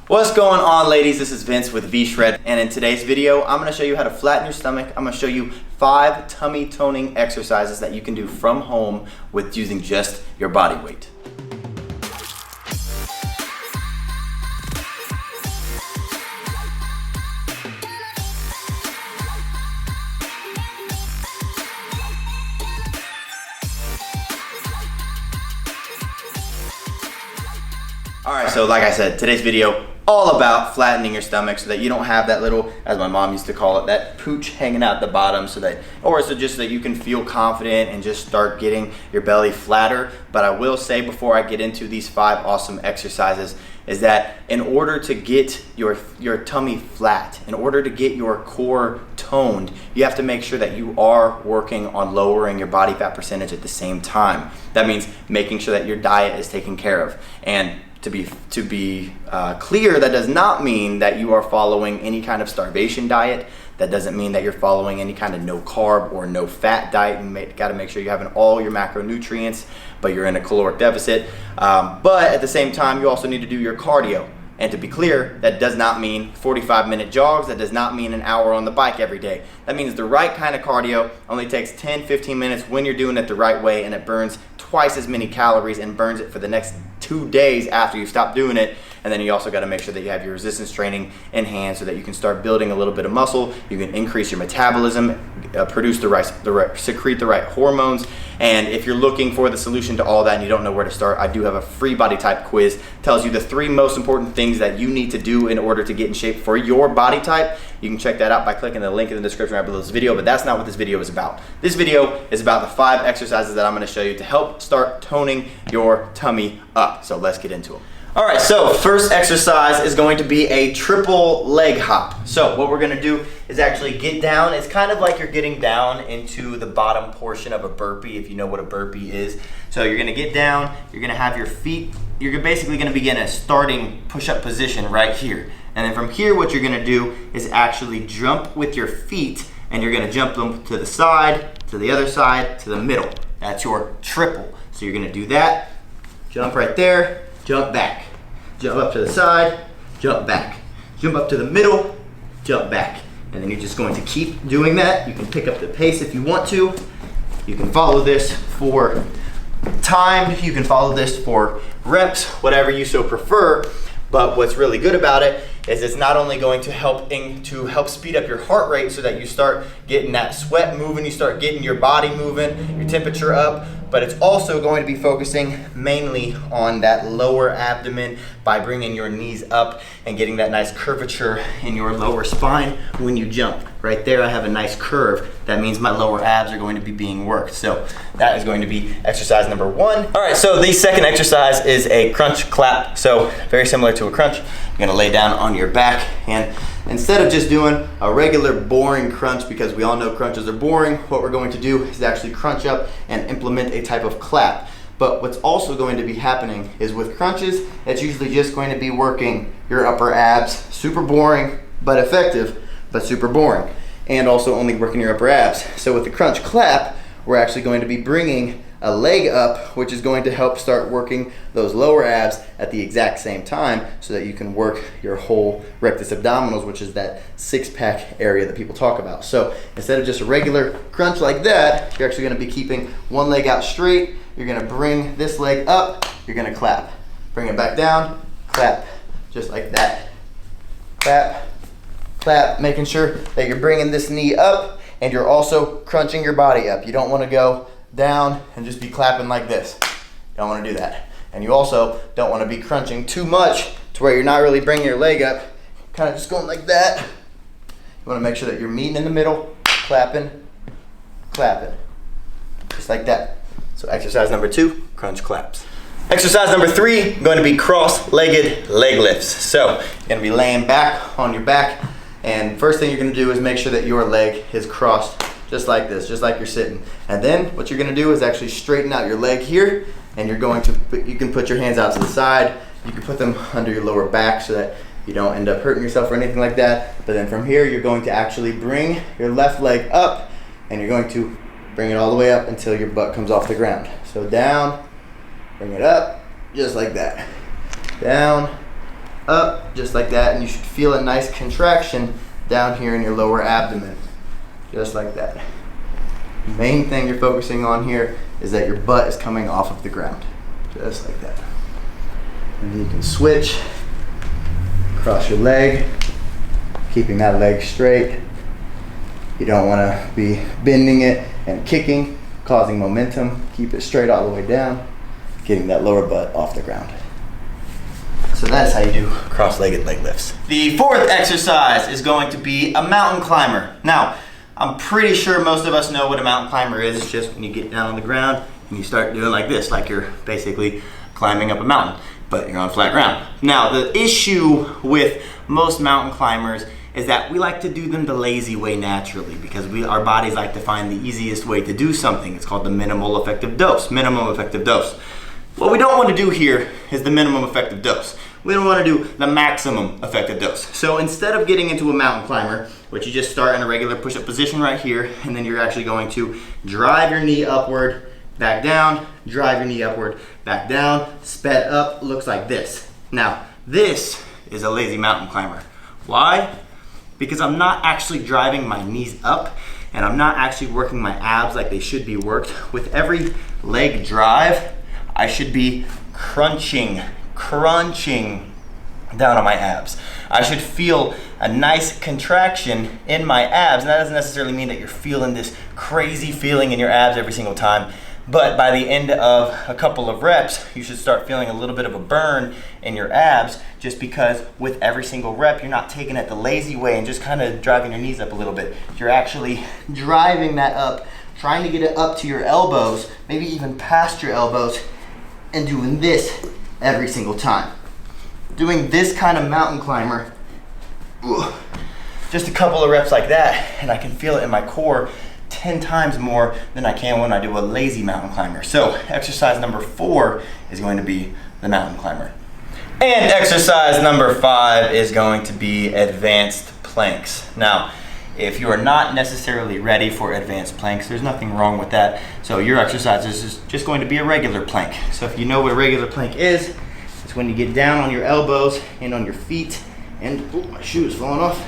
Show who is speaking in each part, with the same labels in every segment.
Speaker 1: What's going on, ladies? This is Vince with vshred, and in today's video I'm going to show you how to flatten your stomach. I'm going to show you 5 tummy toning exercises that you can do from home with using just your body weight. Alright, so like I said, today's video all about flattening your stomach so that you don't have that little, as my mom used to call it, that pooch hanging out the bottom, so just that you can feel confident and just start getting your belly flatter. But I will say before I get into these 5 awesome exercises is that in order to get your tummy flat, in order to get your core toned, you have to make sure that you are working on lowering your body fat percentage at the same time. That means making sure that your diet is taken care of. And to be clear, that does not mean that you are following any kind of starvation diet. That doesn't mean that you're following any kind of no carb or no fat diet. You got to make sure you're having all your macronutrients, but you're in a caloric deficit. But at the same time, you also need to do your cardio. And to be clear, that does not mean 45-minute jogs. That does not mean an hour on the bike every day. That means the right kind of cardio only takes 10-15 minutes when you're doing it the right way, and it burns twice as many calories and burns it for the next 2 days after you stop doing it. And then you also got to make sure that you have your resistance training in hand so that you can start building a little bit of muscle. You can increase your metabolism, secrete the right hormones. And if you're looking for the solution to all that and you don't know where to start, I do have a free body type quiz. Tells you the 3 most important things that you need to do in order to get in shape for your body type. You can check that out by clicking the link in the description right below this video, but that's not what this video is about. This video is about the 5 exercises that I'm going to show you to help start toning your tummy up. So let's get into them. Alright, so first exercise is going to be a triple leg hop. So what we're going to do is actually get down. It's kind of like you're getting down into the bottom portion of a burpee, if you know what a burpee is. So you're going to get down, you're going to have your feet, you're basically going to begin a starting push-up position right here. And then from here, what you're going to do is actually jump with your feet, and you're going to jump them to the side, to the other side, to the middle. That's your triple. So you're going to do that, jump right there, jump back, jump up to the side, jump back, jump up to the middle, jump back. And then you're just going to keep doing that. You can pick up the pace if you want to. You can follow this for time, you can follow this for reps, whatever you so prefer. But what's really good about it is it's not only going to help speed up your heart rate so that you start getting that sweat moving, you start getting your body moving, your temperature up, but it's also going to be focusing mainly on that lower abdomen by bringing your knees up and getting that nice curvature in your lower spine when you jump. Right there I have a nice curve. That means my lower abs are going to be being worked. So that is going to be exercise number 1. All right, so the second exercise is a crunch clap. So very similar to a crunch. You're gonna lay down on your back, and instead of just doing a regular boring crunch, because we all know crunches are boring, what we're going to do is actually crunch up and implement a type of clap. But what's also going to be happening is with crunches, it's usually just going to be working your upper abs. Super boring, but effective, but super boring. And also only working your upper abs. So with the crunch clap, we're actually going to be bringing a leg up, which is going to help start working those lower abs at the exact same time so that you can work your whole rectus abdominis, which is that 6-pack area that people talk about. So instead of just a regular crunch like that, you're actually going to be keeping one leg out straight. You're going to bring this leg up, you're going to clap. Bring it back down, clap, just like that. Clap, clap, making sure that you're bringing this knee up and you're also crunching your body up. You don't want to go down and just be clapping like this. You don't want to do that. And you also don't want to be crunching too much to where you're not really bringing your leg up, kind of just going like that. You want to make sure that you're meeting in the middle, clapping, clapping, just like that. So exercise number 2, crunch claps. Exercise number 3, going to be cross-legged leg lifts. So you're going to be laying back on your back, and first thing you're going to do is make sure that your leg is crossed just like this, just like you're sitting. And then what you're going to do is actually straighten out your leg here, and you're going to you can put your hands out to the side. You can put them under your lower back so that you don't end up hurting yourself or anything like that. But then from here, you're going to actually bring your left leg up, and you're going to bring it all the way up until your butt comes off the ground. So down, bring it up, just like that. Down, up, just like that, and you should feel a nice contraction down here in your lower abdomen, just like that. The main thing you're focusing on here is that your butt is coming off of the ground, just like that. And then you can switch, cross your leg, keeping that leg straight. You don't want to be bending it and kicking, causing momentum. Keep it straight all the way down, getting that lower butt off the ground. So that's how you do cross-legged leg lifts. The fourth exercise is going to be a mountain climber. Now, I'm pretty sure most of us know what a mountain climber is. It's just when you get down on the ground and you start doing like this, like you're basically climbing up a mountain, but you're on flat ground. Now, the issue with most mountain climbers is that we like to do them the lazy way naturally, because our bodies like to find the easiest way to do something. It's called the minimal effective dose, minimum effective dose. What we don't want to do here is the minimum effective dose. We don't want to do the maximum effective dose. So instead of getting into a mountain climber, which you just start in a regular push-up position right here, and then you're actually going to drive your knee upward, back down, drive your knee upward, back down, sped up, looks like this. Now, this is a lazy mountain climber. Why? Because I'm not actually driving my knees up, and I'm not actually working my abs like they should be worked. With every leg drive, I should be crunching down on my abs. I should feel a nice contraction in my abs, and that doesn't necessarily mean that you're feeling this crazy feeling in your abs every single time, but by the end of a couple of reps, you should start feeling a little bit of a burn in your abs, just because with every single rep, you're not taking it the lazy way and just kind of driving your knees up a little bit. You're actually driving that up, trying to get it up to your elbows, maybe even past your elbows, and doing this every single time. Doing this kind of mountain climber, just a couple of reps like that, and I can feel it in my core 10 times more than I can when I do a lazy mountain climber. So exercise number 4 is going to be the mountain climber. And exercise number 5 is going to be advanced planks. Now, if you are not necessarily ready for advanced planks, there's nothing wrong with that. So your exercise is just going to be a regular plank. So if you know what a regular plank is, it's when you get down on your elbows and on your feet, and my shoe is falling off,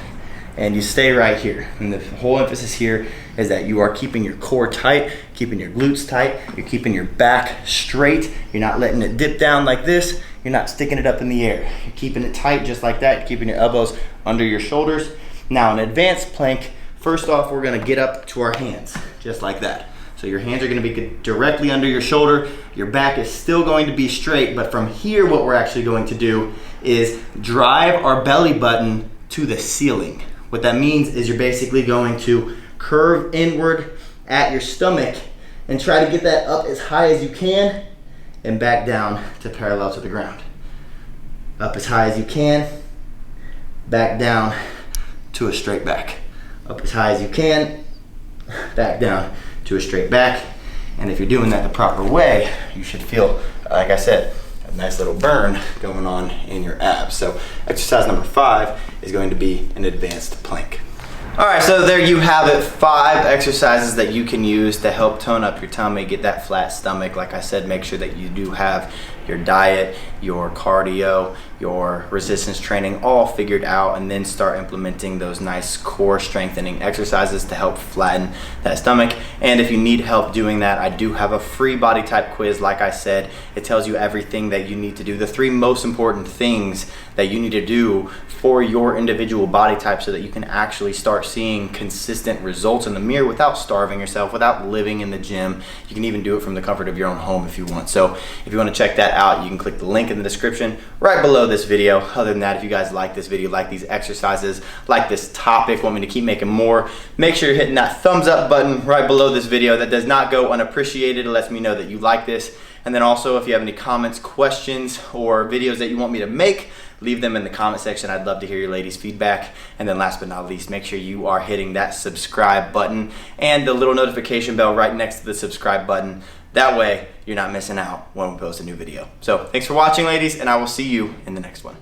Speaker 1: and you stay right here. And the whole emphasis here is that you are keeping your core tight, keeping your glutes tight, you're keeping your back straight, you're not letting it dip down like this, you're not sticking it up in the air. You're keeping it tight just like that, you're keeping your elbows under your shoulders. Now, an advanced plank, first off, we're gonna get up to our hands, just like that. So your hands are gonna be directly under your shoulder, your back is still going to be straight, but from here, what we're actually going to do is drive our belly button to the ceiling. What that means is you're basically going to curve inward at your stomach and try to get that up as high as you can and back down to parallel to the ground. Up as high as you can, back down to a straight back. Up as high as you can, back down to a straight back. And if you're doing that the proper way, you should feel, like I said, a nice little burn going on in your abs. So exercise number 5 is going to be an advanced plank. All right, so there you have it, 5 exercises that you can use to help tone up your tummy, get that flat stomach. Like I said, make sure that you do have your diet, your cardio, your resistance training all figured out, and then start implementing those nice core strengthening exercises to help flatten that stomach. And if you need help doing that, I do have a free body type quiz. Like I said, it tells you everything that you need to do, the 3 most important things that you need to do for your individual body type, so that you can actually start seeing consistent results in the mirror without starving yourself, without living in the gym. You can even do it from the comfort of your own home if you want. So if you want to check that out, you can click the link in the description right below this video. Other than that, if you guys like this video, like these exercises, like this topic, want me to keep making more, make sure you're hitting that thumbs up button right below this video. That does not go unappreciated. It lets me know that you like this. And then also, if you have any comments, questions, or videos that you want me to make, leave them in the comment section. I'd love to hear your ladies' feedback. And then last but not least, make sure you are hitting that subscribe button and the little notification bell right next to the subscribe button. That way, you're not missing out when we post a new video. So thanks for watching, ladies, and I will see you in the next one.